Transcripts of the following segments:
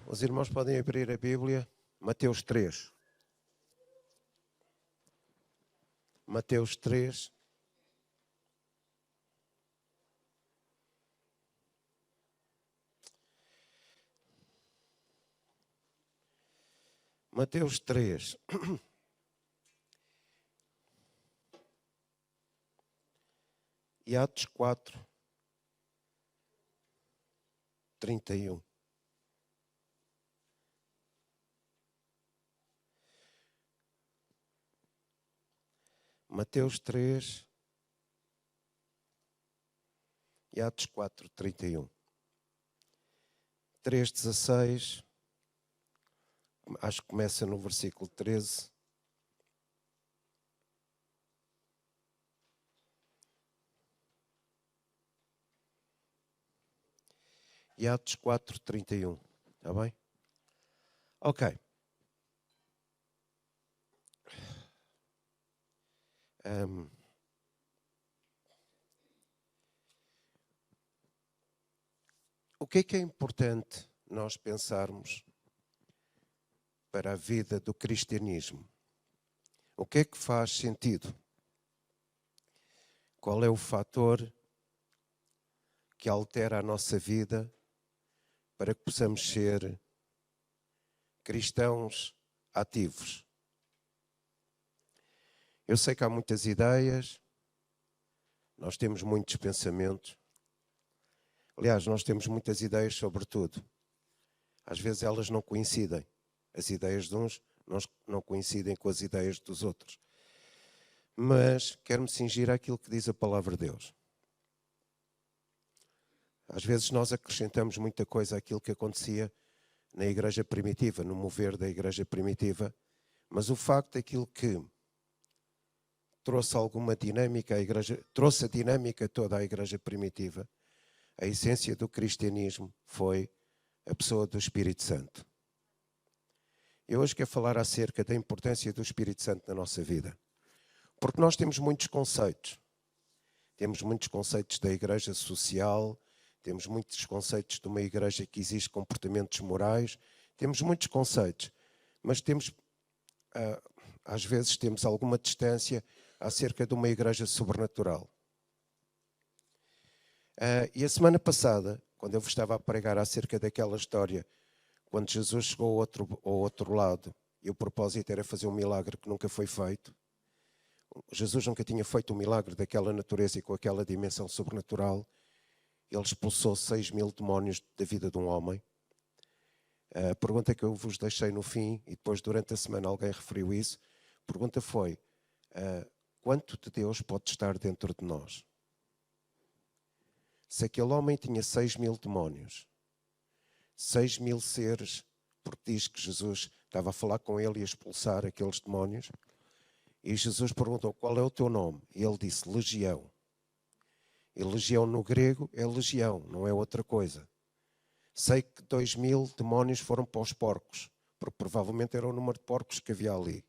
Os irmãos podem abrir a Bíblia, Mateus 3. Mateus 3. Mateus 3. E Atos 4, 31. Mateus 3 e Atos 4, 31. 3:16, acho que começa no versículo 13. E Atos 4, 31. Está bem? Ok. O que é importante nós pensarmos para a vida do cristianismo? O que é que faz sentido? Qual é o fator que altera a nossa vida para que possamos ser cristãos ativos? Eu sei que há muitas ideias, nós temos muitos pensamentos. Aliás, nós temos muitas ideias sobre tudo. Às vezes elas não coincidem. As ideias de uns não coincidem com as ideias dos outros. Mas quero-me cingir àquilo que diz a palavra de Deus. Às vezes nós acrescentamos muita coisa àquilo que acontecia na igreja primitiva, no mover da igreja primitiva, mas o facto daquilo que trouxe alguma dinâmica à igreja, trouxe a dinâmica toda à igreja primitiva, a essência do cristianismo foi a pessoa do Espírito Santo. Eu hoje quero falar acerca da importância do Espírito Santo na nossa vida. Porque nós temos muitos conceitos. Temos muitos conceitos da igreja social, temos muitos conceitos de uma igreja que exige comportamentos morais, temos muitos conceitos, mas às vezes temos alguma distância acerca de uma igreja sobrenatural. E a semana passada, quando eu vos estava a pregar acerca daquela história, quando Jesus chegou ao outro lado, e o propósito era fazer um milagre que nunca foi feito, Jesus nunca tinha feito um milagre daquela natureza e com aquela dimensão sobrenatural. Ele expulsou 6.000 demónios da vida de um homem. A pergunta que eu vos deixei no fim, e depois durante a semana alguém referiu isso, a pergunta foi, quanto de Deus pode estar dentro de nós? Se aquele homem tinha 6.000 demónios, 6.000 seres, porque diz que Jesus estava a falar com ele e a expulsar aqueles demónios, e Jesus perguntou, qual é o teu nome? E ele disse, Legião. E legião no grego é legião, não é outra coisa. Sei que 2.000 demónios foram para os porcos, porque provavelmente era o número de porcos que havia ali.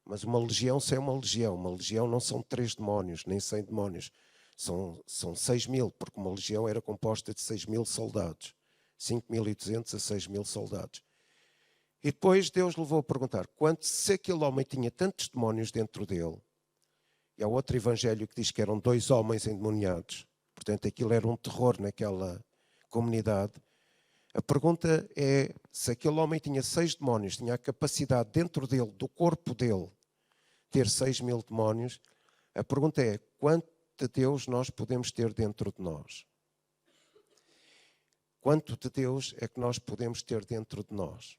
Mas uma legião é uma legião não são 3 demónios, nem 100 demónios. São 6.000, porque uma legião era composta de 6.000 soldados. 5.200 a 6.000 soldados. E depois Deus levou a perguntar, se aquele homem tinha tantos demónios dentro dele, e há outro evangelho que diz que eram 2 homens endemoniados, portanto aquilo era um terror naquela comunidade. A pergunta é, se aquele homem tinha 6 demónios, tinha a capacidade dentro dele, do corpo dele, ter 6.000 demónios, a pergunta é, quanto de Deus nós podemos ter dentro de nós? Quanto de Deus é que nós podemos ter dentro de nós?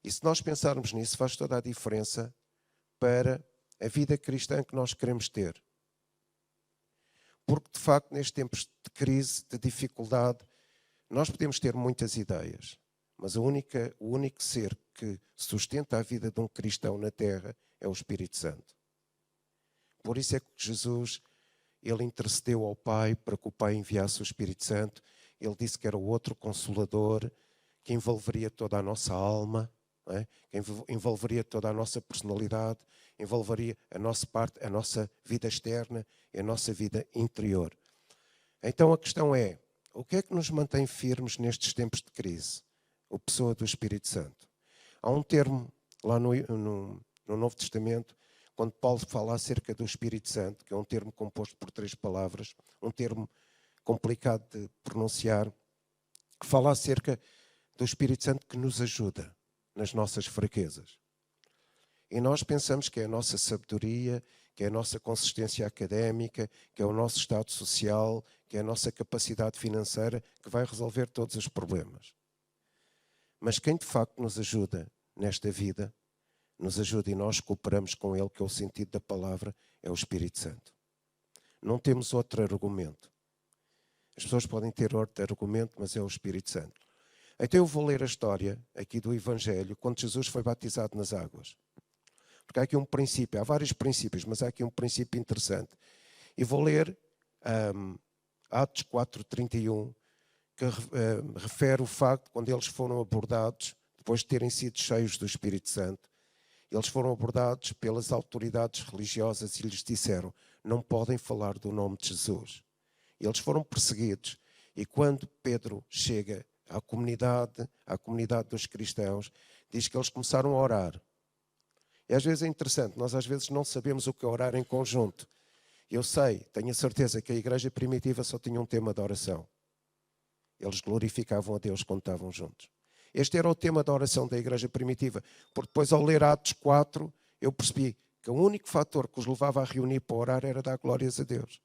E se nós pensarmos nisso, faz toda a diferença para a vida cristã que nós queremos ter. Porque, de facto, nestes tempos de crise, de dificuldade, nós podemos ter muitas ideias, mas o único ser que sustenta a vida de um cristão na terra é o Espírito Santo. Por isso é que Jesus, ele intercedeu ao Pai para que o Pai enviasse o Espírito Santo. Ele disse que era o outro Consolador que envolveria toda a nossa alma, que envolveria toda a nossa personalidade, envolveria a nossa vida externa e a nossa vida interior. Então a questão é, o que é que nos mantém firmes nestes tempos de crise? a pessoa do Espírito Santo. Há um termo lá no Novo Testamento, quando Paulo fala acerca do Espírito Santo, que é um termo composto por 3 palavras, um termo complicado de pronunciar, que fala acerca do Espírito Santo que nos ajuda nas nossas fraquezas. E nós pensamos que é a nossa sabedoria, que é a nossa consistência académica, que é o nosso estado social, que é a nossa capacidade financeira que vai resolver todos os problemas. Mas quem de facto nos ajuda nesta vida, nos ajuda e nós cooperamos com Ele, que é o sentido da palavra, é o Espírito Santo. Não temos outro argumento. As pessoas podem ter outro argumento, mas é o Espírito Santo. Então eu vou ler a história aqui do Evangelho, quando Jesus foi batizado nas águas. Porque há aqui um princípio, há vários princípios, mas há aqui um princípio interessante. E vou ler Atos 4:31, que refere o facto de quando eles foram abordados, depois de terem sido cheios do Espírito Santo, eles foram abordados pelas autoridades religiosas e lhes disseram: não podem falar do nome de Jesus. Eles foram perseguidos. E quando Pedro chega à comunidade dos cristãos, diz que eles começaram a orar. E às vezes é interessante, nós às vezes não sabemos o que é orar em conjunto. Eu sei, tenho a certeza que a igreja primitiva só tinha um tema de oração. Eles glorificavam a Deus quando estavam juntos. Este era o tema da oração da igreja primitiva, porque depois ao ler Atos 4, eu percebi que o único fator que os levava a reunir para orar era dar glórias a Deus.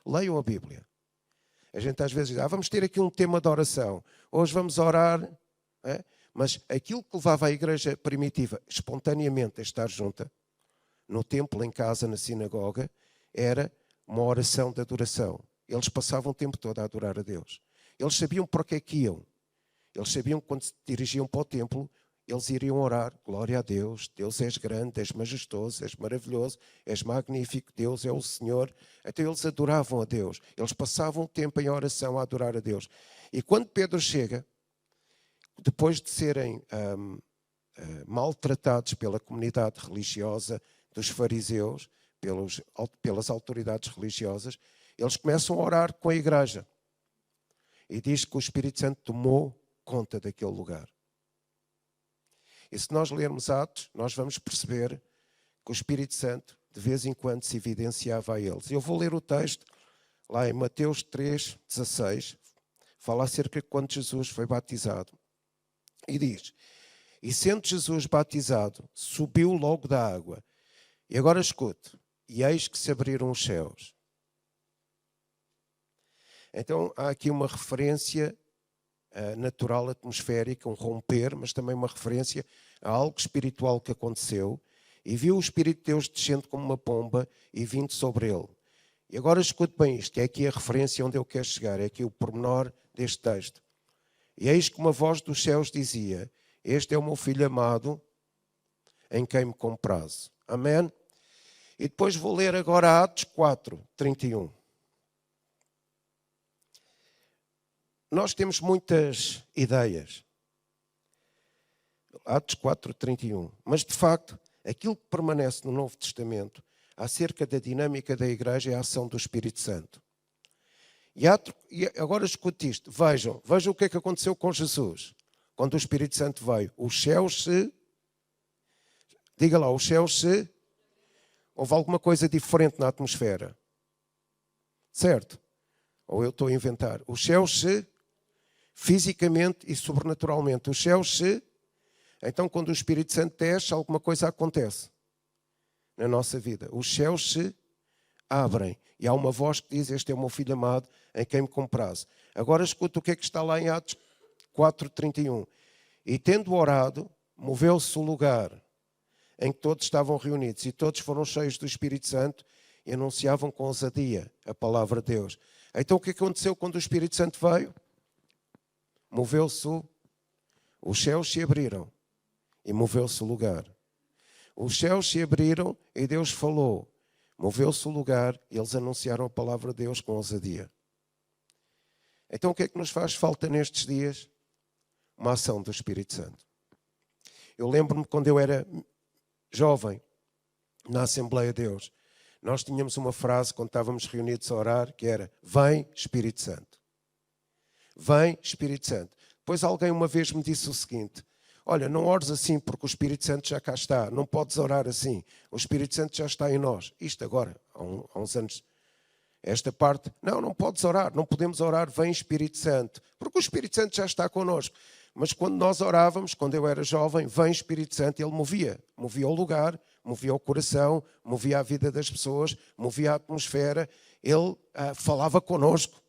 Leiam a Bíblia. A gente às vezes diz, vamos ter aqui um tema de oração, hoje vamos orar, mas aquilo que levava a igreja primitiva espontaneamente a estar junta, no templo, em casa, na sinagoga, era uma oração de adoração. Eles passavam o tempo todo a adorar a Deus. Eles sabiam para que é que iam. Eles sabiam que quando se dirigiam para o templo, eles iriam orar. Glória a Deus, Deus és grande, és majestoso, és maravilhoso, és magnífico, Deus é o Senhor. Então eles adoravam a Deus. Eles passavam o tempo em oração a adorar a Deus. E quando Pedro chega, depois de serem maltratados pela comunidade religiosa dos fariseus, pelas autoridades religiosas, eles começam a orar com a igreja. E diz que o Espírito Santo tomou conta daquele lugar. E se nós lermos Atos, nós vamos perceber que o Espírito Santo de vez em quando se evidenciava a eles. Eu vou ler o texto lá em Mateus 3:16, fala acerca de quando Jesus foi batizado. E diz, e sendo Jesus batizado, subiu logo da água. E agora escute, e eis que se abriram os céus. Então há aqui uma referência natural, atmosférica, um romper, mas também uma referência a algo espiritual que aconteceu. E viu o Espírito de Deus descendo como uma pomba e vindo sobre ele. E agora escute bem isto, que é aqui a referência onde eu quero chegar, é aqui o pormenor deste texto. E eis que uma voz dos céus dizia, este é o meu filho amado, em quem me comprazo. Amém? E depois vou ler agora Atos 4:31. Nós temos muitas ideias. Atos 4:31. Mas, de facto, aquilo que permanece no Novo Testamento acerca da dinâmica da igreja é a ação do Espírito Santo. E agora escute isto. Vejam o que é que aconteceu com Jesus. Quando o Espírito Santo veio. Os céus se... Diga lá, os céus se... Houve alguma coisa diferente na atmosfera. Certo? Ou eu estou a inventar. Os céus se... Fisicamente e sobrenaturalmente. Os céus se... Então, quando o Espírito Santo desce, alguma coisa acontece na nossa vida. Os céus se abrem. E há uma voz que diz, este é o meu filho amado, em quem me comprazo. Agora escuta o que é que está lá em Atos 4:31. E tendo orado, moveu-se o lugar em que todos estavam reunidos. E todos foram cheios do Espírito Santo e anunciavam com ousadia a palavra de Deus. Então o que aconteceu quando o Espírito Santo veio? Moveu-se, os céus se abriram e moveu-se o lugar. Os céus se abriram e Deus falou. Moveu-se o lugar e eles anunciaram a palavra de Deus com ousadia. Então o que é que nos faz falta nestes dias? Uma ação do Espírito Santo. Eu lembro-me quando eu era jovem, na Assembleia de Deus, nós tínhamos uma frase quando estávamos reunidos a orar, que era, vem Espírito Santo. Vem Espírito Santo. Pois alguém uma vez me disse o seguinte: olha, não ores assim porque o Espírito Santo já cá está. Não podes orar assim. O Espírito Santo já está em nós. Isto agora, há uns anos. Esta parte, não podes orar. Não podemos orar, vem Espírito Santo. Porque o Espírito Santo já está connosco. Mas quando nós orávamos, quando eu era jovem, vem Espírito Santo, ele movia. Movia o lugar, movia o coração, movia a vida das pessoas, movia a atmosfera. Ele falava connosco.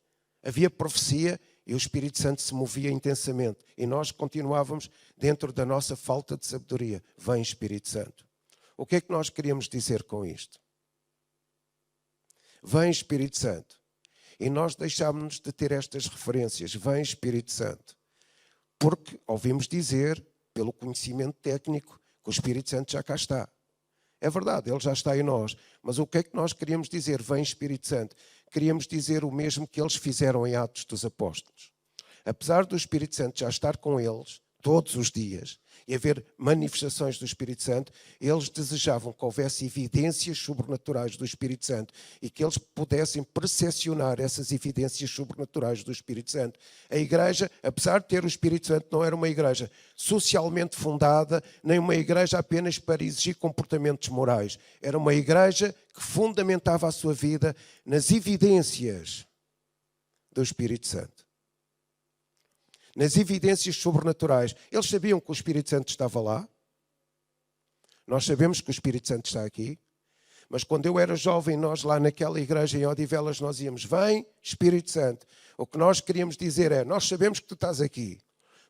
Havia profecia e o Espírito Santo se movia intensamente. E nós continuávamos dentro da nossa falta de sabedoria. Vem Espírito Santo. O que é que nós queríamos dizer com isto? Vem Espírito Santo. E nós deixámos-nos de ter estas referências. Vem Espírito Santo. Porque ouvimos dizer, pelo conhecimento técnico, que o Espírito Santo já cá está. É verdade, ele já está em nós. Mas o que é que nós queríamos dizer? Vem Espírito Santo. Queríamos dizer o mesmo que eles fizeram em Atos dos Apóstolos. Apesar do Espírito Santo já estar com eles todos os dias e haver manifestações do Espírito Santo, eles desejavam que houvesse evidências sobrenaturais do Espírito Santo e que eles pudessem percepcionar essas evidências sobrenaturais do Espírito Santo. A igreja, apesar de ter o Espírito Santo, não era uma igreja socialmente fundada, nem uma igreja apenas para exigir comportamentos morais. Era uma igreja que fundamentava a sua vida nas evidências do Espírito Santo. Nas evidências sobrenaturais. Eles sabiam que o Espírito Santo estava lá. Nós sabemos que o Espírito Santo está aqui. Mas quando eu era jovem, nós lá naquela igreja em Odivelas, nós íamos, vem Espírito Santo. O que nós queríamos dizer é, nós sabemos que tu estás aqui.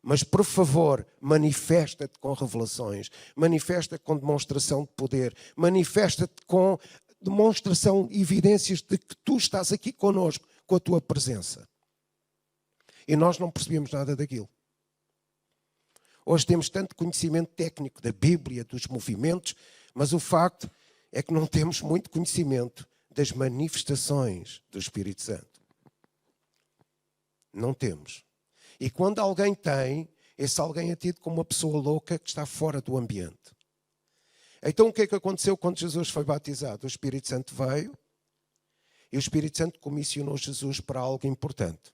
Mas, por favor, manifesta-te com revelações. Manifesta-te com demonstração de poder. Manifesta-te com demonstração, evidências de que tu estás aqui connosco, com a tua presença. E nós não percebíamos nada daquilo. Hoje temos tanto conhecimento técnico da Bíblia, dos movimentos, mas o facto é que não temos muito conhecimento das manifestações do Espírito Santo. Não temos. E quando alguém tem, esse alguém é tido como uma pessoa louca que está fora do ambiente. Então o que é que aconteceu quando Jesus foi batizado? O Espírito Santo veio e o Espírito Santo comissionou Jesus para algo importante.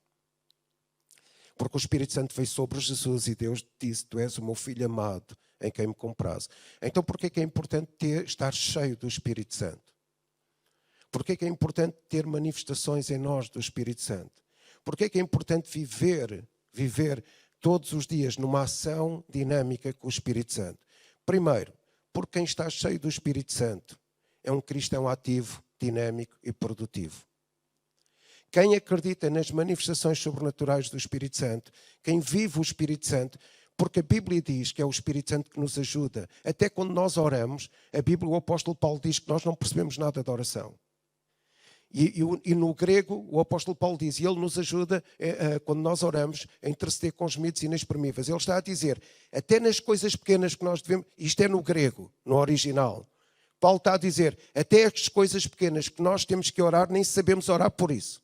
Porque o Espírito Santo veio sobre Jesus e Deus disse, tu és o meu filho amado, em quem me comprazo. Então porquê que é importante estar cheio do Espírito Santo? Porquê que é importante ter manifestações em nós do Espírito Santo? Porquê que é importante viver todos os dias numa ação dinâmica com o Espírito Santo? Primeiro, porque quem está cheio do Espírito Santo é um cristão ativo, dinâmico e produtivo. Quem acredita nas manifestações sobrenaturais do Espírito Santo, quem vive o Espírito Santo, porque a Bíblia diz que é o Espírito Santo que nos ajuda. Até quando nós oramos, a Bíblia, o apóstolo Paulo diz que nós não percebemos nada da oração. E no grego, o apóstolo Paulo diz, e ele nos ajuda, quando nós oramos, a interceder com gemidos inexprimíveis. Ele está a dizer, até nas coisas pequenas que nós devemos, isto é no grego, no original. Paulo está a dizer, até as coisas pequenas que nós temos que orar, nem sabemos orar por isso.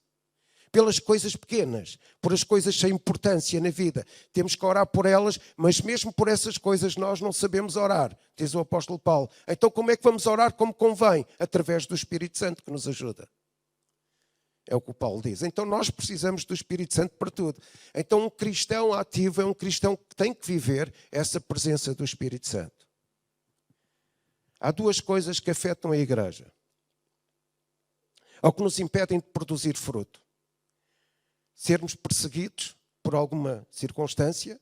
Pelas coisas pequenas, por as coisas sem importância na vida. Temos que orar por elas, mas mesmo por essas coisas nós não sabemos orar, diz o apóstolo Paulo. Então como é que vamos orar como convém? Através do Espírito Santo que nos ajuda. É o que o Paulo diz. Então nós precisamos do Espírito Santo para tudo. Então um cristão ativo é um cristão que tem que viver essa presença do Espírito Santo. Há duas coisas que afetam a igreja, ou que nos impedem de produzir fruto. Sermos perseguidos por alguma circunstância,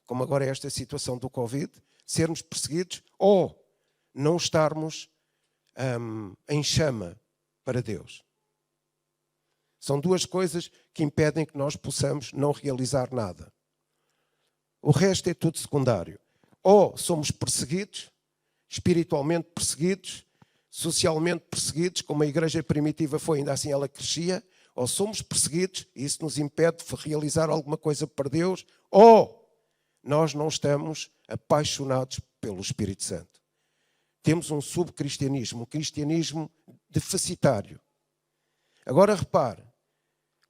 como agora é esta situação do Covid, sermos perseguidos ou não estarmos em chama para Deus. São duas coisas que impedem que nós possamos não realizar nada. O resto é tudo secundário. Ou somos perseguidos, espiritualmente perseguidos, socialmente perseguidos, como a igreja primitiva foi, ainda assim ela crescia, ou somos perseguidos, e isso nos impede de realizar alguma coisa para Deus, ou nós não estamos apaixonados pelo Espírito Santo. Temos um subcristianismo, um cristianismo deficitário. Agora repare,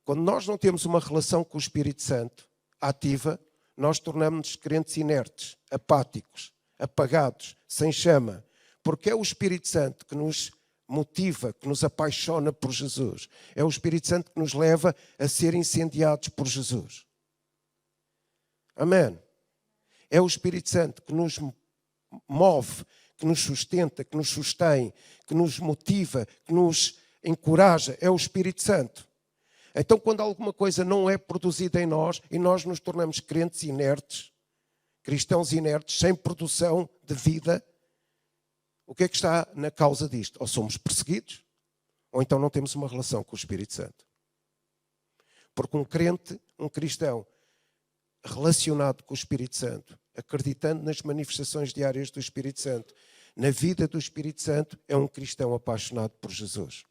quando nós não temos uma relação com o Espírito Santo ativa, nós tornamos-nos crentes inertes, apáticos, apagados, sem chama, porque é o Espírito Santo que nos motiva, que nos apaixona por Jesus. É o Espírito Santo que nos leva a ser incendiados por Jesus. Amém. É o Espírito Santo que nos move, que nos sustenta, que nos sustém, que nos motiva, que nos encoraja. É o Espírito Santo. Então, quando alguma coisa não é produzida em nós e nós nos tornamos crentes inertes, cristãos inertes, sem produção de vida, o que é que está na causa disto? Ou somos perseguidos, ou então não temos uma relação com o Espírito Santo. Porque um crente, um cristão relacionado com o Espírito Santo, acreditando nas manifestações diárias do Espírito Santo, na vida do Espírito Santo, é um cristão apaixonado por Jesus.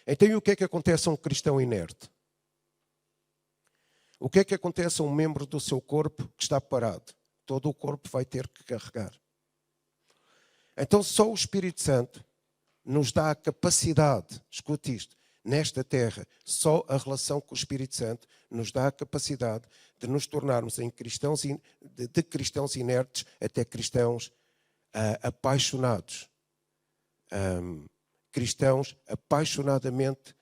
Então, e o que é que acontece a um cristão inerte? O que é que acontece a um membro do seu corpo que está parado? Todo o corpo vai ter que carregar. Então, só o Espírito Santo nos dá a capacidade, escute isto, nesta terra, só a relação com o Espírito Santo nos dá a capacidade de nos tornarmos em cristãos, de cristãos inertes até cristãos apaixonados. Cristãos apaixonadamente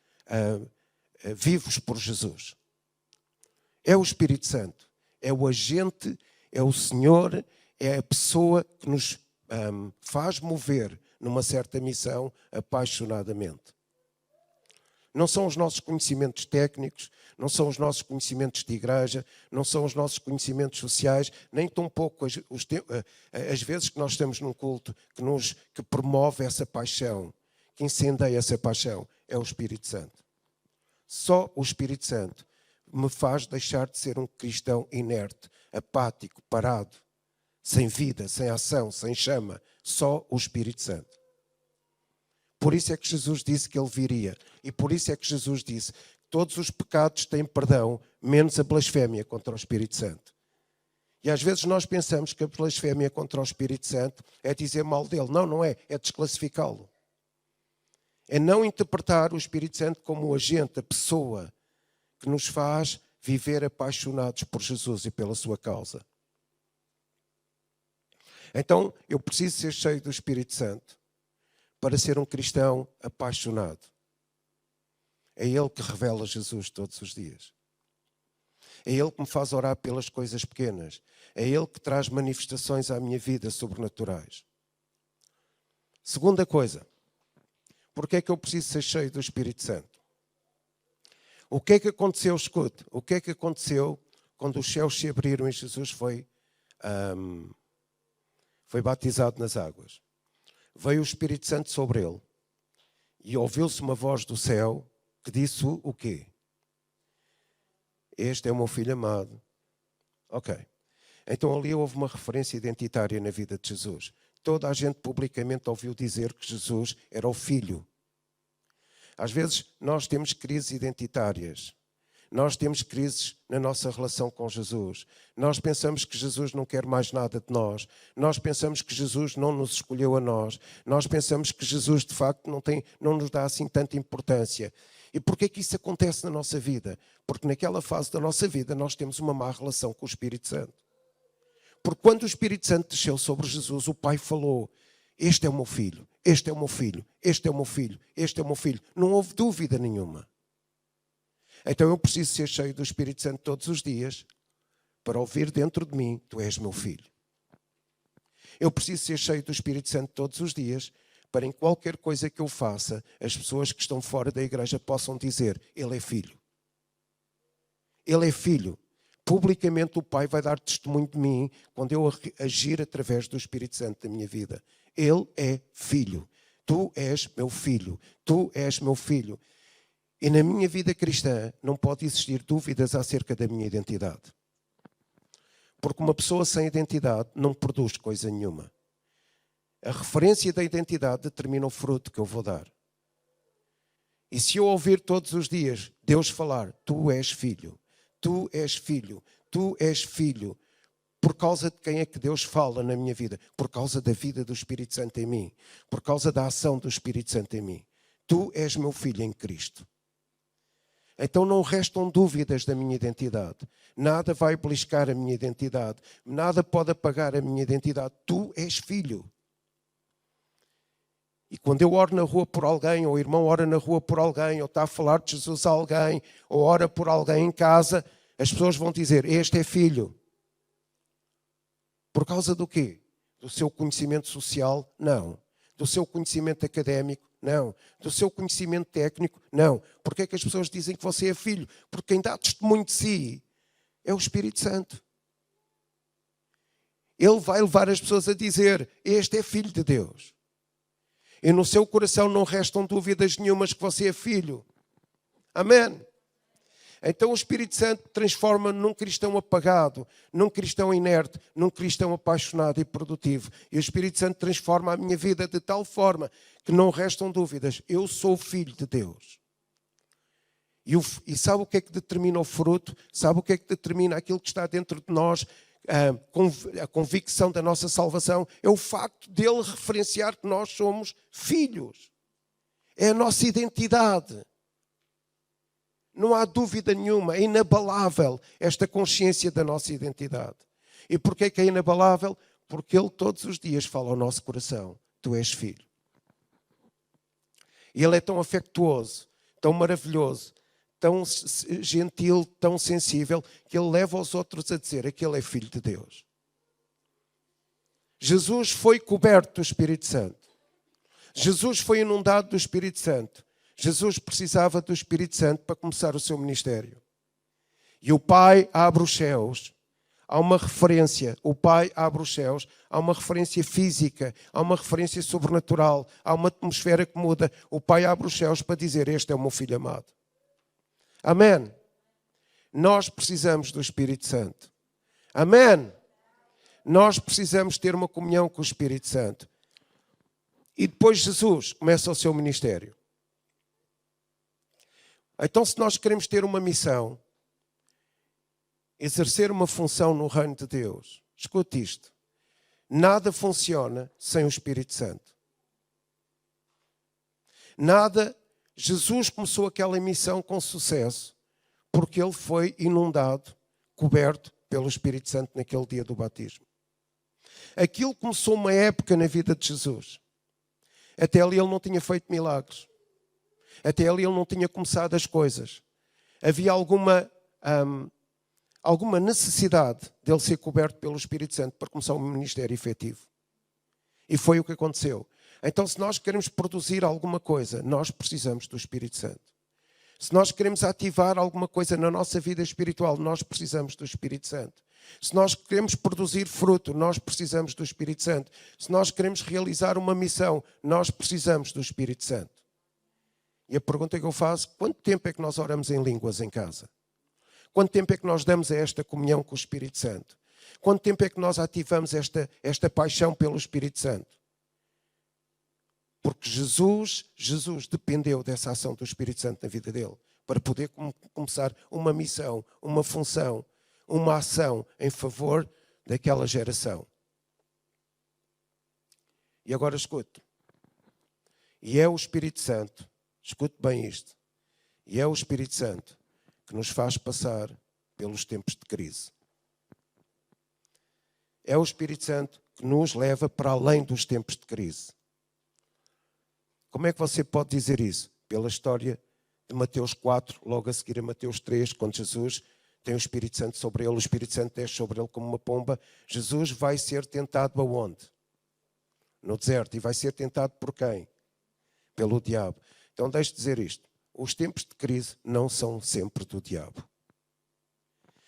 vivos por Jesus. É o Espírito Santo, é o agente, é o Senhor, é a pessoa que nos faz mover numa certa missão apaixonadamente. Não são os nossos conhecimentos técnicos, não são os nossos conhecimentos de igreja, não são os nossos conhecimentos sociais, nem tão pouco as vezes que nós estamos num culto que promove essa paixão, que incendeia essa paixão, é o Espírito Santo. Só o Espírito Santo me faz deixar de ser um cristão inerte, apático, parado, sem vida, sem ação, sem chama. Só o Espírito Santo. Por isso é que Jesus disse que ele viria. E por isso é que Jesus disse que todos os pecados têm perdão, menos a blasfémia contra o Espírito Santo. E às vezes nós pensamos que a blasfémia contra o Espírito Santo é dizer mal dele. Não, não é. É desclassificá-lo. É não interpretar o Espírito Santo como o agente, a pessoa que nos faz viver apaixonados por Jesus e pela sua causa. Então, eu preciso ser cheio do Espírito Santo para ser um cristão apaixonado. É Ele que revela Jesus todos os dias. É Ele que me faz orar pelas coisas pequenas. É Ele que traz manifestações à minha vida sobrenaturais. Segunda coisa, porque é que eu preciso ser cheio do Espírito Santo? O que é que aconteceu, escute, o que é que aconteceu quando os céus se abriram e Jesus foi batizado nas águas? Veio o Espírito Santo sobre ele e ouviu-se uma voz do céu que disse o quê? Este é o meu filho amado. Ok. Então ali houve uma referência identitária na vida de Jesus. Toda a gente publicamente ouviu dizer que Jesus era o Filho. Às vezes nós temos crises identitárias. Nós temos crises na nossa relação com Jesus. Nós pensamos que Jesus não quer mais nada de nós. Nós pensamos que Jesus não nos escolheu a nós. Nós pensamos que Jesus, de facto, não nos dá assim tanta importância. E porquê que isso acontece na nossa vida? Porque naquela fase da nossa vida nós temos uma má relação com o Espírito Santo. Porque quando o Espírito Santo desceu sobre Jesus, o Pai falou: este é o meu filho, este é o meu filho, este é o meu filho, este é o meu filho. Não houve dúvida nenhuma. Então eu preciso ser cheio do Espírito Santo todos os dias para ouvir dentro de mim: tu és meu filho. Eu preciso ser cheio do Espírito Santo todos os dias para em qualquer coisa que eu faça, as pessoas que estão fora da igreja possam dizer: ele é filho. Ele é filho. Publicamente o Pai vai dar testemunho de mim quando eu agir através do Espírito Santo da minha vida. Ele é filho. Tu és meu filho. Tu és meu filho. E na minha vida cristã não pode existir dúvidas acerca da minha identidade. Porque uma pessoa sem identidade não produz coisa nenhuma. A referência da identidade determina o fruto que eu vou dar. E se eu ouvir todos os dias Deus falar: tu és filho, tu és filho, tu és filho, por causa de quem é que Deus fala na minha vida? Por causa da vida do Espírito Santo em mim. Por causa da ação do Espírito Santo em mim. Tu és meu filho em Cristo. Então não restam dúvidas da minha identidade. Nada vai beliscar a minha identidade. Nada pode apagar a minha identidade. Tu és filho. E quando eu oro na rua por alguém, ou o irmão ora na rua por alguém, ou está a falar de Jesus a alguém, ou ora por alguém em casa, As pessoas vão dizer, este é filho. Por causa do quê? Do seu conhecimento social? Não. Do seu conhecimento académico? Não. Do seu conhecimento técnico? Não. Porque é que as pessoas dizem que você é filho? Porque quem dá testemunho de si é o Espírito Santo. Ele vai levar as pessoas a dizer, este é filho de Deus. E no seu coração não restam dúvidas nenhumas que você é filho. Amém? Então o Espírito Santo transforma-me num cristão apagado, num cristão inerte, num cristão apaixonado e produtivo. E o Espírito Santo transforma a minha vida de tal forma que não restam dúvidas. Eu sou filho de Deus. E sabe o que é que determina o fruto? Sabe o que é que determina aquilo que está dentro de nós? A convicção da nossa salvação é o facto dele referenciar que nós somos filhos. É a nossa identidade. Não há dúvida nenhuma, é inabalável esta consciência da nossa identidade. E porquê que é inabalável? Porque ele todos os dias fala ao nosso coração, tu és filho. E ele é tão afetuoso, tão maravilhoso, tão gentil, tão sensível, que ele leva os outros a dizer que ele é filho de Deus. Jesus foi coberto do Espírito Santo. Jesus foi inundado do Espírito Santo. Jesus precisava do Espírito Santo para começar o seu ministério. E o Pai abre os céus. Há uma referência. O Pai abre os céus. Há uma referência física. Há uma referência sobrenatural. Há uma atmosfera que muda. O Pai abre os céus para dizer, este é o meu filho amado. Amém. Nós precisamos do Espírito Santo. Amém. Nós precisamos ter uma comunhão com o Espírito Santo. E depois Jesus começa o seu ministério. Então, se nós queremos ter uma missão, exercer uma função no reino de Deus, escute isto, nada funciona sem o Espírito Santo. Nada. Jesus começou aquela missão com sucesso, porque ele foi inundado, coberto pelo Espírito Santo naquele dia do batismo. Aquilo começou uma época na vida de Jesus. Até ali ele não tinha feito milagres. Até ali ele não tinha começado as coisas. Havia alguma necessidade dele ser coberto pelo Espírito Santo para começar um ministério efetivo. E foi o que aconteceu. Então, se nós queremos produzir alguma coisa, nós precisamos do Espírito Santo. Se nós queremos ativar alguma coisa na nossa vida espiritual, nós precisamos do Espírito Santo. Se nós queremos produzir fruto, nós precisamos do Espírito Santo. Se nós queremos realizar uma missão, nós precisamos do Espírito Santo. E a pergunta que eu faço, quanto tempo é que nós oramos em línguas em casa? Quanto tempo é que nós damos a esta comunhão com o Espírito Santo? Quanto tempo é que nós ativamos esta paixão pelo Espírito Santo? Porque Jesus dependeu dessa ação do Espírito Santo na vida dele, para poder começar uma missão, uma função, uma ação em favor daquela geração. E agora escute. E é o Espírito Santo, escute bem isto, e é o Espírito Santo que nos faz passar pelos tempos de crise. É o Espírito Santo que nos leva para além dos tempos de crise. Como é que você pode dizer isso? Pela história de Mateus 4, logo a seguir a Mateus 3, quando Jesus tem o Espírito Santo sobre ele, o Espírito Santo desce sobre ele como uma pomba. Jesus vai ser tentado aonde? No deserto. E vai ser tentado por quem? Pelo diabo. Então deixe-me dizer isto. Os tempos de crise não são sempre do diabo.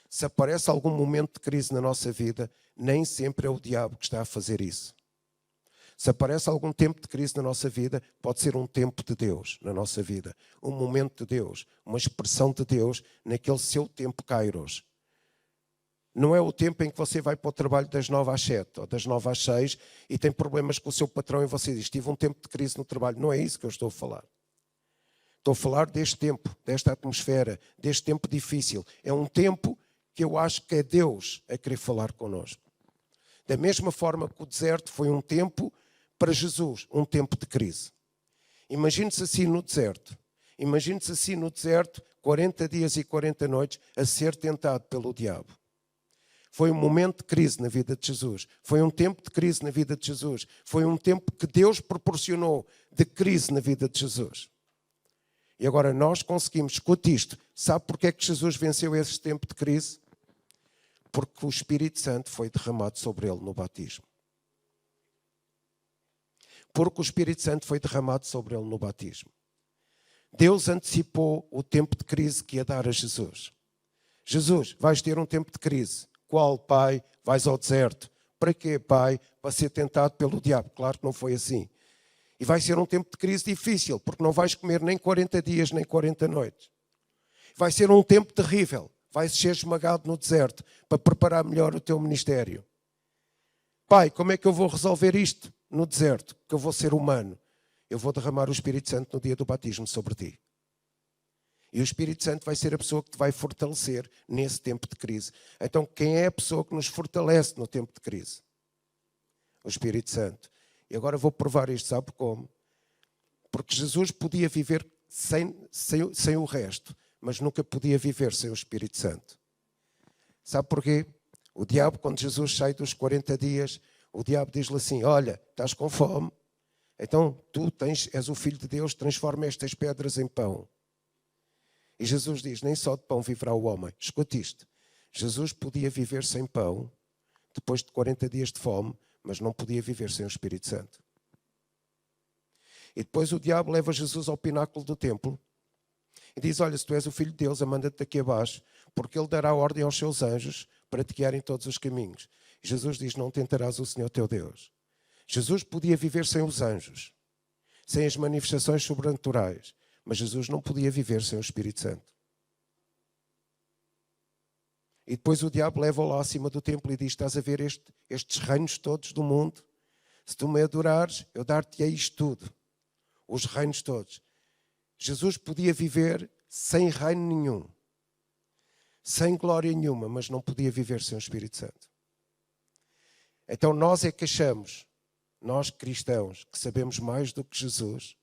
Se aparece algum momento de crise na nossa vida, nem sempre é o diabo que está a fazer isso. Se aparece algum tempo de crise na nossa vida, pode ser um tempo de Deus na nossa vida. Um momento de Deus, uma expressão de Deus naquele seu tempo kairos. Não é o tempo em que você vai para o trabalho das 9 às 7 ou das 9 às 6 e tem problemas com o seu patrão e você diz, tive um tempo de crise no trabalho. Não é isso que eu estou a falar. Estou a falar deste tempo, desta atmosfera, deste tempo difícil. É um tempo que eu acho que é Deus a querer falar connosco. Da mesma forma que o deserto foi um tempo para Jesus, um tempo de crise. Imagine-se assim no deserto. Imagine-se assim no deserto, 40 dias e 40 noites, a ser tentado pelo diabo. Foi um momento de crise na vida de Jesus. Foi um tempo de crise na vida de Jesus. Foi um tempo que Deus proporcionou de crise na vida de Jesus. E agora nós conseguimos, escute isto, sabe porque é que Jesus venceu esse tempo de crise? Porque o Espírito Santo foi derramado sobre ele no batismo. Porque o Espírito Santo foi derramado sobre ele no batismo. Deus antecipou o tempo de crise que ia dar a Jesus. Jesus, vais ter um tempo de crise. Qual, Pai? Vais ao deserto. Para quê, Pai? Para ser tentado pelo diabo. Claro que não foi assim. E vai ser um tempo de crise difícil, porque não vais comer nem 40 dias, nem 40 noites. Vai ser um tempo terrível. Vais ser esmagado no deserto para preparar melhor o teu ministério. Pai, como é que eu vou resolver isto no deserto? Que eu vou ser humano. Eu vou derramar o Espírito Santo no dia do batismo sobre ti. E o Espírito Santo vai ser a pessoa que te vai fortalecer nesse tempo de crise. Então, quem é a pessoa que nos fortalece no tempo de crise? O Espírito Santo. E agora vou provar isto, sabe como? Porque Jesus podia viver sem o resto, mas nunca podia viver sem o Espírito Santo. Sabe porquê? O diabo, quando Jesus sai dos 40 dias, o diabo diz-lhe assim, olha, estás com fome, então tu és o Filho de Deus, transforma estas pedras em pão. E Jesus diz, nem só de pão viverá o homem. Escute isto, Jesus podia viver sem pão, depois de 40 dias de fome, mas não podia viver sem o Espírito Santo. E depois o diabo leva Jesus ao pináculo do templo e diz, olha, se tu és o Filho de Deus, manda-te daqui abaixo, porque ele dará ordem aos seus anjos para te guiarem todos os caminhos. E Jesus diz, não tentarás o Senhor teu Deus. Jesus podia viver sem os anjos, sem as manifestações sobrenaturais, mas Jesus não podia viver sem o Espírito Santo. E depois o diabo leva-o lá acima do templo e diz, estás a ver estes reinos todos do mundo? Se tu me adorares, eu dar-te-ei isto tudo. Os reinos todos. Jesus podia viver sem reino nenhum, sem glória nenhuma, mas não podia viver sem o Espírito Santo. Então nós é que achamos, nós cristãos, que sabemos mais do que Jesus,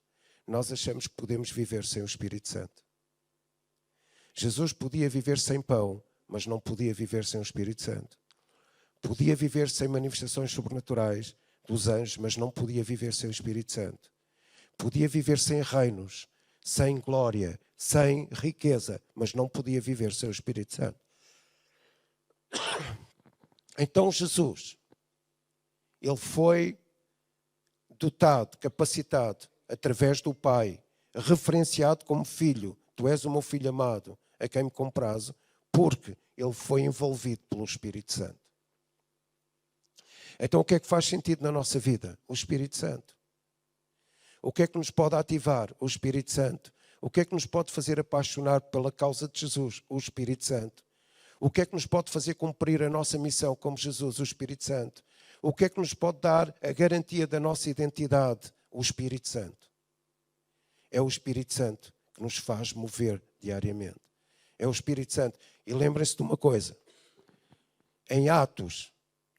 nós achamos que podemos viver sem o Espírito Santo. Jesus podia viver sem pão, mas não podia viver sem o Espírito Santo. Podia viver sem manifestações sobrenaturais dos anjos, mas não podia viver sem o Espírito Santo. Podia viver sem reinos, sem glória, sem riqueza, mas não podia viver sem o Espírito Santo. Então Jesus, ele foi dotado, capacitado, através do Pai, referenciado como filho. Tu és o meu filho amado, a quem me comprazo, porque ele foi envolvido pelo Espírito Santo. Então o que é que faz sentido na nossa vida? O Espírito Santo. O que é que nos pode ativar? O Espírito Santo. O que é que nos pode fazer apaixonar pela causa de Jesus? O Espírito Santo. O que é que nos pode fazer cumprir a nossa missão como Jesus? O Espírito Santo. O que é que nos pode dar a garantia da nossa identidade? O Espírito Santo. É o Espírito Santo que nos faz mover diariamente. É o Espírito Santo. E lembrem-se de uma coisa. Em Atos,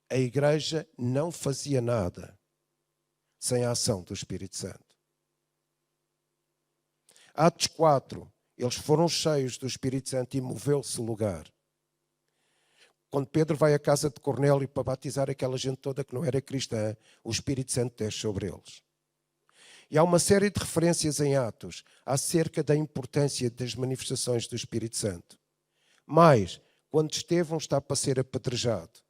a igreja não fazia nada sem a ação do Espírito Santo. Atos 4, eles foram cheios do Espírito Santo e moveu-se o lugar. Quando Pedro vai à casa de Cornélio para batizar aquela gente toda que não era cristã, o Espírito Santo desce sobre eles. E há uma série de referências em Atos acerca da importância das manifestações do Espírito Santo. Mas, quando Estevão está para ser apedrejado,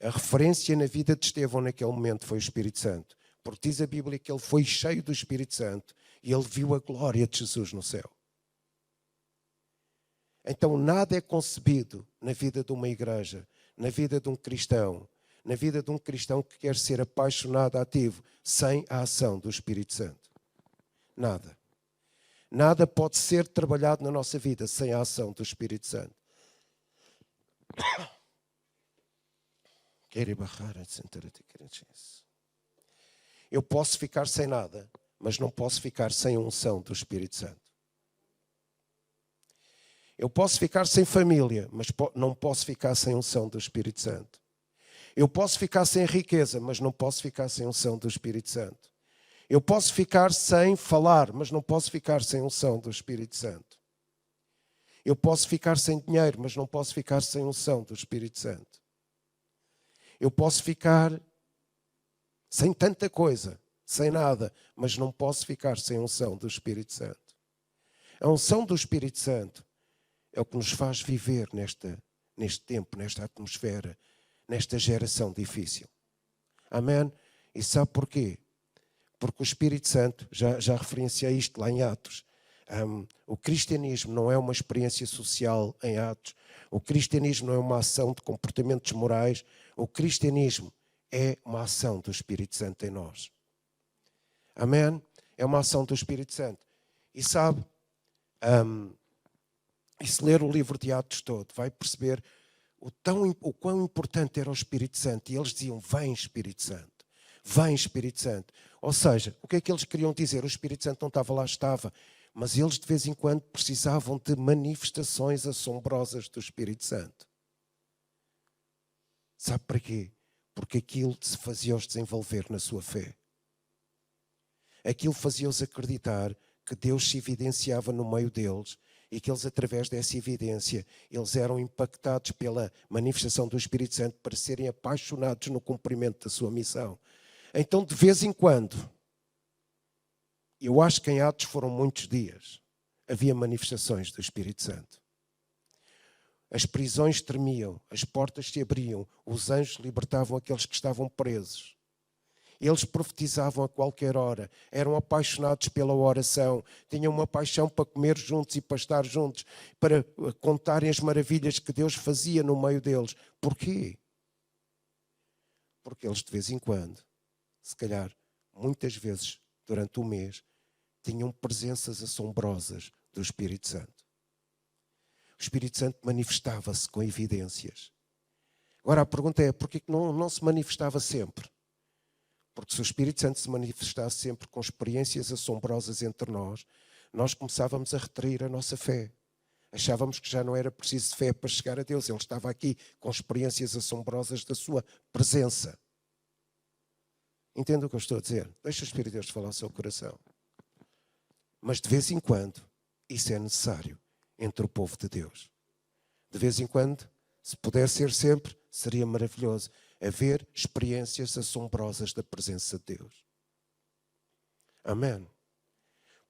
a referência na vida de Estevão naquele momento foi o Espírito Santo. Porque diz a Bíblia que ele foi cheio do Espírito Santo e ele viu a glória de Jesus no céu. Então nada é concebido na vida de uma igreja, na vida de um cristão, na vida de um cristão que quer ser apaixonado, ativo, sem a ação do Espírito Santo. Nada. Nada pode ser trabalhado na nossa vida sem a ação do Espírito Santo. Eu posso ficar sem nada, mas não posso ficar sem a unção do Espírito Santo. Eu posso ficar sem família, mas não posso ficar sem a unção do Espírito Santo. Eu posso ficar sem riqueza, mas não posso ficar sem a unção do Espírito Santo. Eu posso ficar sem falar, mas não posso ficar sem a unção do Espírito Santo. Eu posso ficar sem dinheiro, mas não posso ficar sem a unção do Espírito Santo. Eu posso ficar sem tanta coisa, sem nada, mas não posso ficar sem a unção do Espírito Santo. A unção do Espírito Santo é o que nos faz viver neste tempo, nesta atmosfera, nesta geração difícil. Amém? E sabe porquê? Porque o Espírito Santo, já referenciei isto lá em Atos, o cristianismo não é uma experiência social em Atos, o cristianismo não é uma ação de comportamentos morais, o cristianismo é uma ação do Espírito Santo em nós. Amém? É uma ação do Espírito Santo. E sabe, e se ler o livro de Atos todo, vai perceber o quão importante era o Espírito Santo. E eles diziam, vem Espírito Santo, vem Espírito Santo. Ou seja, o que é que eles queriam dizer? O Espírito Santo não estava lá, estava. Mas eles de vez em quando precisavam de manifestações assombrosas do Espírito Santo. Sabe para quê? Porque aquilo se fazia-os desenvolver na sua fé. Aquilo fazia-os acreditar que Deus se evidenciava no meio deles e que eles, através dessa evidência, eles eram impactados pela manifestação do Espírito Santo para serem apaixonados no cumprimento da sua missão. Então, de vez em quando, eu acho que em Atos foram muitos dias, havia manifestações do Espírito Santo. As prisões tremiam, as portas se abriam, os anjos libertavam aqueles que estavam presos. Eles profetizavam a qualquer hora, eram apaixonados pela oração, tinham uma paixão para comer juntos e para estar juntos, para contarem as maravilhas que Deus fazia no meio deles. Porquê? Porque eles de vez em quando, se calhar muitas vezes durante o mês, tinham presenças assombrosas do Espírito Santo. O Espírito Santo manifestava-se com evidências. Agora a pergunta é, porquê que não se manifestava sempre? Porque se o Espírito Santo se manifestasse sempre com experiências assombrosas entre nós, nós começávamos a retrair a nossa fé. Achávamos que já não era preciso fé para chegar a Deus. Ele estava aqui com experiências assombrosas da sua presença. Entende o que eu estou a dizer? Deixa o Espírito de Deus falar ao seu coração. Mas de vez em quando, isso é necessário entre o povo de Deus. De vez em quando, se puder ser sempre, seria maravilhoso haver experiências assombrosas da presença de Deus. Amém.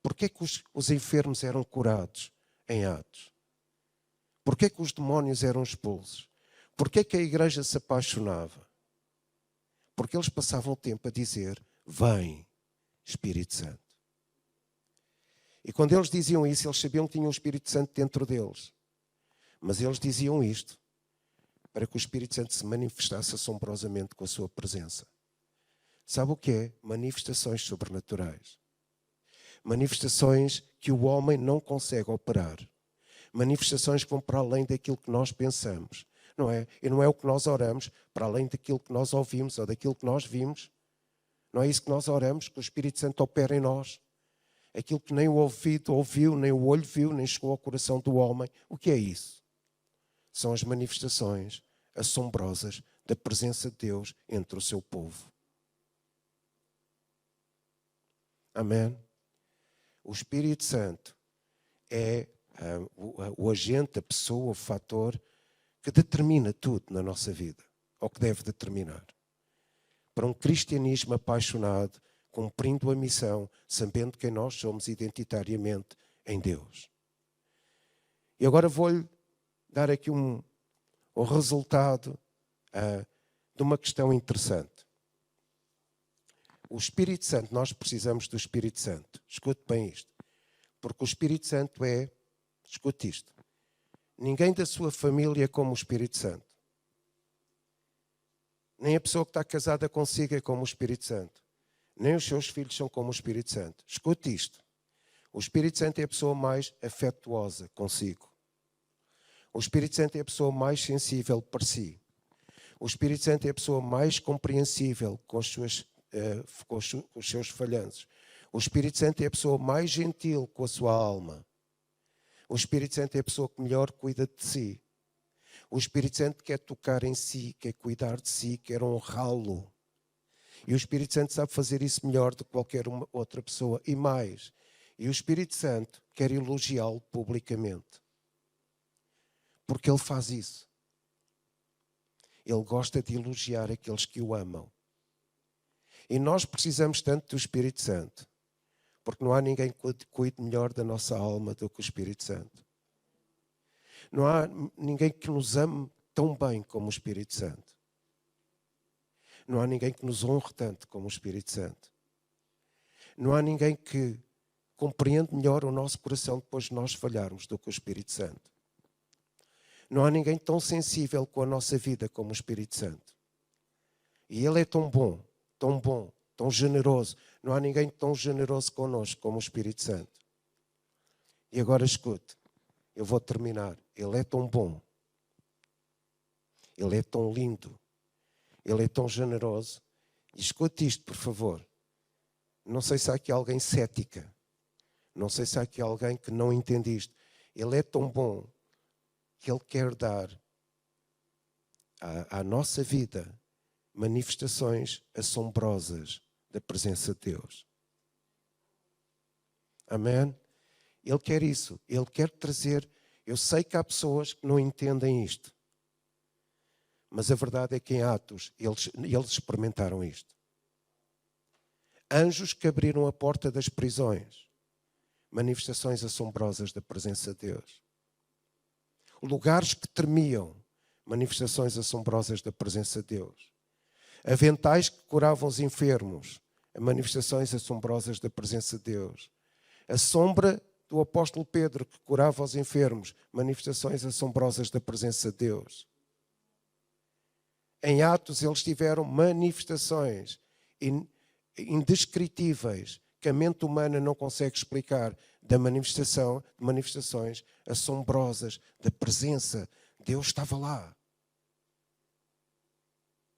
Porquê que os enfermos eram curados em Atos? Porquê que os demónios eram expulsos? Porquê que a igreja se apaixonava? Porque eles passavam o tempo a dizer, vem Espírito Santo. E quando eles diziam isso, eles sabiam que tinham o Espírito Santo dentro deles. Mas eles diziam isto para que o Espírito Santo se manifestasse assombrosamente com a sua presença. Sabe o que é? Manifestações sobrenaturais. Manifestações que o homem não consegue operar. Manifestações que vão para além daquilo que nós pensamos. Não é? E não é o que nós oramos, para além daquilo que nós ouvimos ou daquilo que nós vimos. Não é isso que nós oramos, que o Espírito Santo opera em nós. Aquilo que nem o ouvido ouviu, nem o olho viu, nem chegou ao coração do homem. O que é isso? São as manifestações assombrosas da presença de Deus entre o seu povo. Amém? O Espírito Santo é o agente, a pessoa, o fator que determina tudo na nossa vida, ou que deve determinar. Para um cristianismo apaixonado, cumprindo a missão, sabendo quem nós somos identitariamente em Deus. E agora vou-lhe dar aqui o resultado de uma questão interessante. O Espírito Santo, nós precisamos do Espírito Santo. Escute bem isto. Porque o Espírito Santo escute isto, ninguém da sua família é como o Espírito Santo. Nem a pessoa que está casada consigo é como o Espírito Santo. Nem os seus filhos são como o Espírito Santo. Escute isto. O Espírito Santo é a pessoa mais afetuosa consigo. O Espírito Santo é a pessoa mais sensível para si. O Espírito Santo é a pessoa mais compreensível com os seus falhanços. O Espírito Santo é a pessoa mais gentil com a sua alma. O Espírito Santo é a pessoa que melhor cuida de si. O Espírito Santo quer tocar em si, quer cuidar de si, quer honrá-lo. E o Espírito Santo sabe fazer isso melhor do que qualquer outra pessoa. E mais, e o Espírito Santo quer elogiá-lo publicamente. Porque ele faz isso. Ele gosta de elogiar aqueles que o amam. E nós precisamos tanto do Espírito Santo, porque não há ninguém que cuide melhor da nossa alma do que o Espírito Santo. Não há ninguém que nos ame tão bem como o Espírito Santo. Não há ninguém que nos honre tanto como o Espírito Santo. Não há ninguém que compreende melhor o nosso coração depois de nós falharmos do que o Espírito Santo. Não há ninguém tão sensível com a nossa vida como o Espírito Santo. E Ele é tão bom, tão generoso. Não há ninguém tão generoso connosco como o Espírito Santo. E agora escute, eu vou terminar. Ele é tão bom. Ele é tão lindo. Ele é tão generoso. E escute isto, por favor. Não sei se há aqui alguém cética. Não sei se há aqui alguém que não entende isto. Ele é tão bom que Ele quer dar à nossa vida manifestações assombrosas da presença de Deus. Amém? Ele quer isso. Ele quer trazer... Eu sei que há pessoas que não entendem isto. Mas a verdade é que em Atos eles experimentaram isto. Anjos que abriram a porta das prisões. Manifestações assombrosas da presença de Deus. Lugares que tremiam. Manifestações assombrosas da presença de Deus. Aventais que curavam os enfermos. Manifestações assombrosas da presença de Deus. A sombra do apóstolo Pedro que curava os enfermos. Manifestações assombrosas da presença de Deus. Em Atos eles tiveram manifestações indescritíveis que a mente humana não consegue explicar, de manifestações assombrosas da presença. Deus estava lá.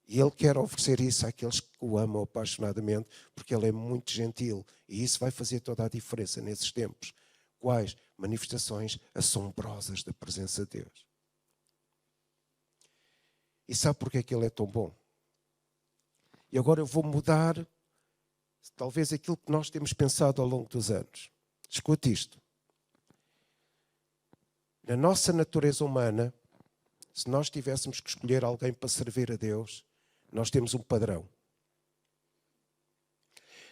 E Ele quer oferecer isso àqueles que o amam apaixonadamente, porque Ele é muito gentil. E isso vai fazer toda a diferença nesses tempos. Quais? Manifestações assombrosas da presença de Deus. E sabe porque é que Ele é tão bom? E agora eu vou mudar talvez aquilo que nós temos pensado ao longo dos anos. Escute isto. Na nossa natureza humana, se nós tivéssemos que escolher alguém para servir a Deus, nós temos um padrão.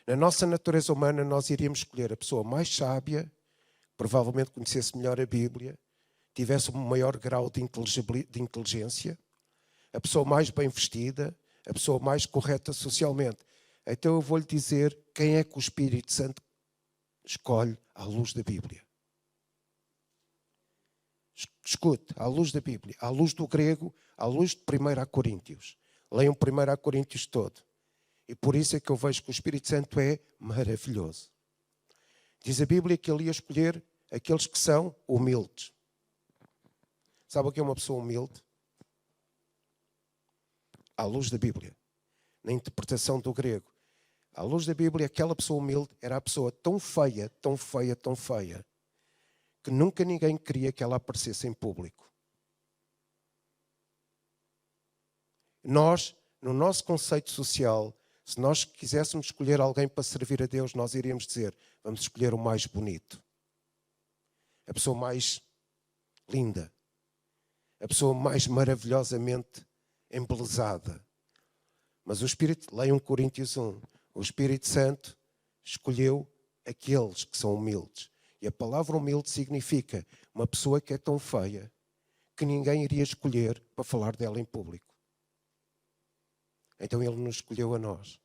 Na nossa natureza humana, nós iríamos escolher a pessoa mais sábia, provavelmente conhecesse melhor a Bíblia, tivesse um maior grau de inteligência, a pessoa mais bem vestida, a pessoa mais correta socialmente. Então eu vou-lhe dizer quem é que o Espírito Santo escolhe à luz da Bíblia. Escute, à luz da Bíblia, à luz do grego, à luz de 1 Coríntios. Leiam 1 Coríntios todo. E por isso é que eu vejo que o Espírito Santo é maravilhoso. Diz a Bíblia que ele ia escolher aqueles que são humildes. Sabe o que é uma pessoa humilde? À luz da Bíblia, na interpretação do grego. À luz da Bíblia, aquela pessoa humilde era a pessoa tão feia, que nunca ninguém queria que ela aparecesse em público. Nós, no nosso conceito social, se nós quiséssemos escolher alguém para servir a Deus, nós iríamos dizer, vamos escolher o mais bonito. A pessoa mais linda. A pessoa mais maravilhosamente embelezada. Mas o Espírito, leiam Coríntios 1, o Espírito Santo escolheu aqueles que são humildes. E a palavra humilde significa uma pessoa que é tão feia que ninguém iria escolher para falar dela em público. Então Ele nos escolheu a nós.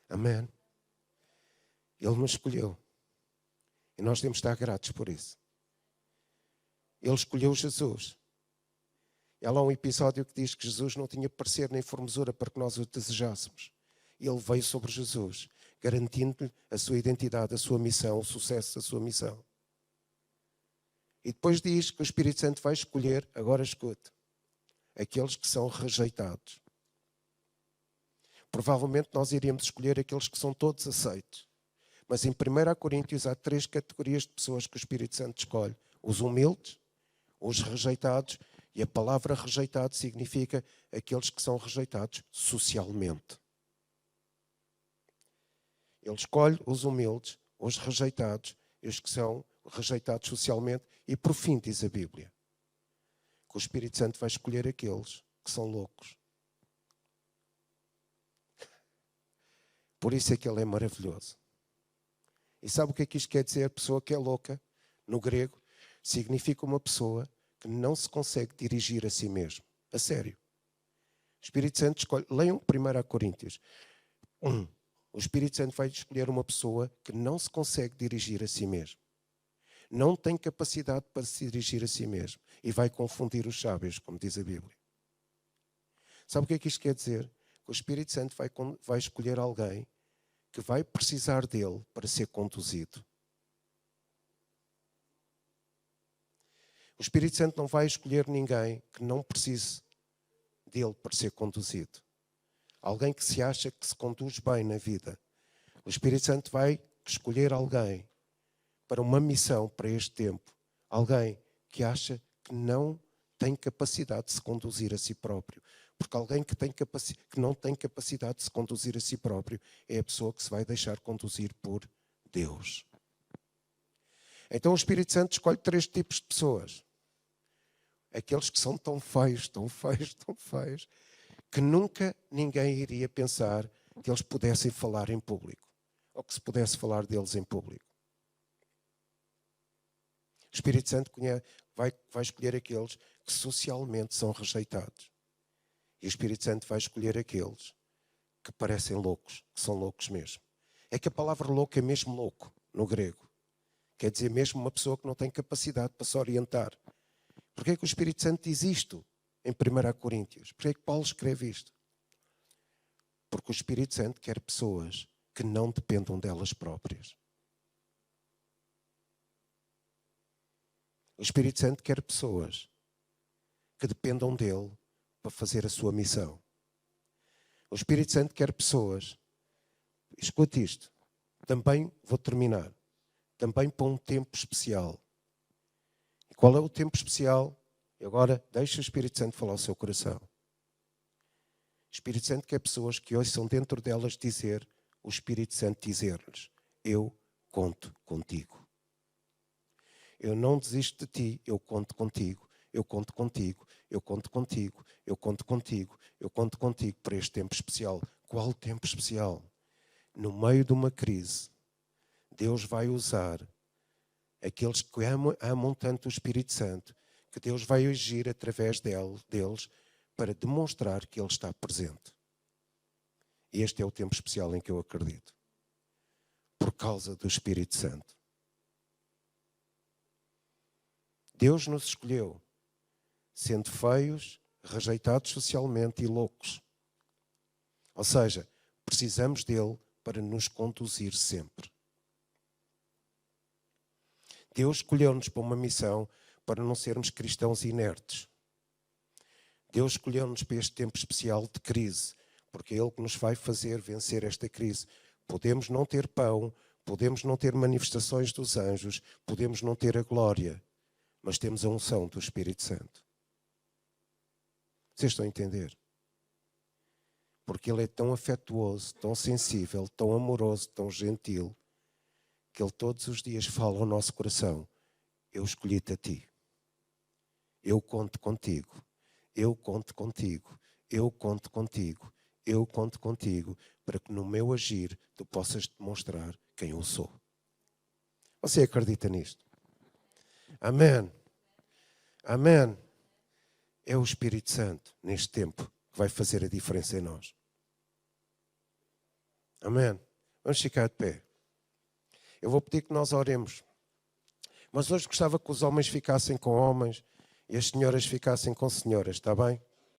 Amém? Ele nos escolheu. E nós temos de estar gratos por isso. Ele escolheu Jesus. E há lá um episódio que diz que Jesus não tinha parecer nem formosura para que nós o desejássemos. Ele veio sobre Jesus, garantindo-lhe a sua identidade, a sua missão, o sucesso da sua missão. E depois diz que o Espírito Santo vai escolher, agora escute, aqueles que são rejeitados. Provavelmente nós iríamos escolher aqueles que são todos aceitos. Mas em 1 Coríntios há 3 categorias de pessoas que o Espírito Santo escolhe. Os humildes, os rejeitados, e a palavra rejeitado significa aqueles que são rejeitados socialmente. Ele escolhe os humildes, os rejeitados, e os que são rejeitados socialmente. E por fim, diz a Bíblia, que o Espírito Santo vai escolher aqueles que são loucos. Por isso é que ele é maravilhoso. E sabe o que é que isto quer dizer? Pessoa que é louca, no grego, significa uma pessoa que não se consegue dirigir a si mesmo. A sério. O Espírito Santo escolhe... Leiam 1 Coríntios 1. O Espírito Santo vai escolher uma pessoa que não se consegue dirigir a si mesmo. Não tem capacidade para se dirigir a si mesmo. E vai confundir os sábios, como diz a Bíblia. Sabe o que é que isto quer dizer? Que o Espírito Santo vai escolher alguém que vai precisar dele para ser conduzido. O Espírito Santo não vai escolher ninguém que não precise dele para ser conduzido. Alguém que se acha que se conduz bem na vida. O Espírito Santo vai escolher alguém para uma missão para este tempo. Alguém que acha que não tem capacidade de se conduzir a si próprio. Porque alguém que não tem capacidade de se conduzir a si próprio é a pessoa que se vai deixar conduzir por Deus. Então o Espírito Santo escolhe 3 tipos de pessoas. Aqueles que são tão feios, que nunca ninguém iria pensar que eles pudessem falar em público. Ou que se pudesse falar deles em público. O Espírito Santo vai escolher aqueles que socialmente são rejeitados. E o Espírito Santo vai escolher aqueles que parecem loucos, que são loucos mesmo. É que a palavra louco é mesmo louco, no grego. Quer dizer mesmo uma pessoa que não tem capacidade para se orientar. Porquê é que o Espírito Santo diz isto em 1 Coríntios? Porquê é que Paulo escreve isto? Porque o Espírito Santo quer pessoas que não dependam delas próprias. O Espírito Santo quer pessoas que dependam dele para fazer a sua missão. O Espírito Santo quer pessoas, escute isto, também vou terminar, também para um tempo especial. E qual é o tempo especial? E agora deixa o Espírito Santo falar ao seu coração. O Espírito Santo quer pessoas que ouçam dentro delas dizer, o Espírito Santo dizer-lhes, eu conto contigo. Eu não desisto de ti, eu conto contigo. Eu conto contigo, eu conto contigo, eu conto contigo, eu conto contigo para este tempo especial. Qual tempo especial? No meio de uma crise, Deus vai usar aqueles que amam tanto o Espírito Santo, que Deus vai agir através deles para demonstrar que Ele está presente. E este é o tempo especial em que eu acredito. Por causa do Espírito Santo. Deus nos escolheu sendo feios, rejeitados socialmente e loucos. Ou seja, precisamos dele para nos conduzir sempre. Deus escolheu-nos para uma missão para não sermos cristãos inertes. Deus escolheu-nos para este tempo especial de crise, porque é Ele que nos vai fazer vencer esta crise. Podemos não ter pão, podemos não ter manifestações dos anjos, podemos não ter a glória, mas temos a unção do Espírito Santo. Vocês estão a entender? Porque Ele é tão afetuoso, tão sensível, tão amoroso, tão gentil, que Ele todos os dias fala ao nosso coração. Eu escolhi-te a ti. Eu conto contigo. Eu conto contigo. Eu conto contigo. Eu conto contigo. Para que no meu agir tu possas demonstrar quem eu sou. Você acredita nisto? Amém. Amém. É o Espírito Santo, neste tempo, que vai fazer a diferença em nós. Amém. Vamos ficar de pé. Eu vou pedir que nós oremos. Mas hoje gostava que os homens ficassem com homens e as senhoras ficassem com senhoras, está bem?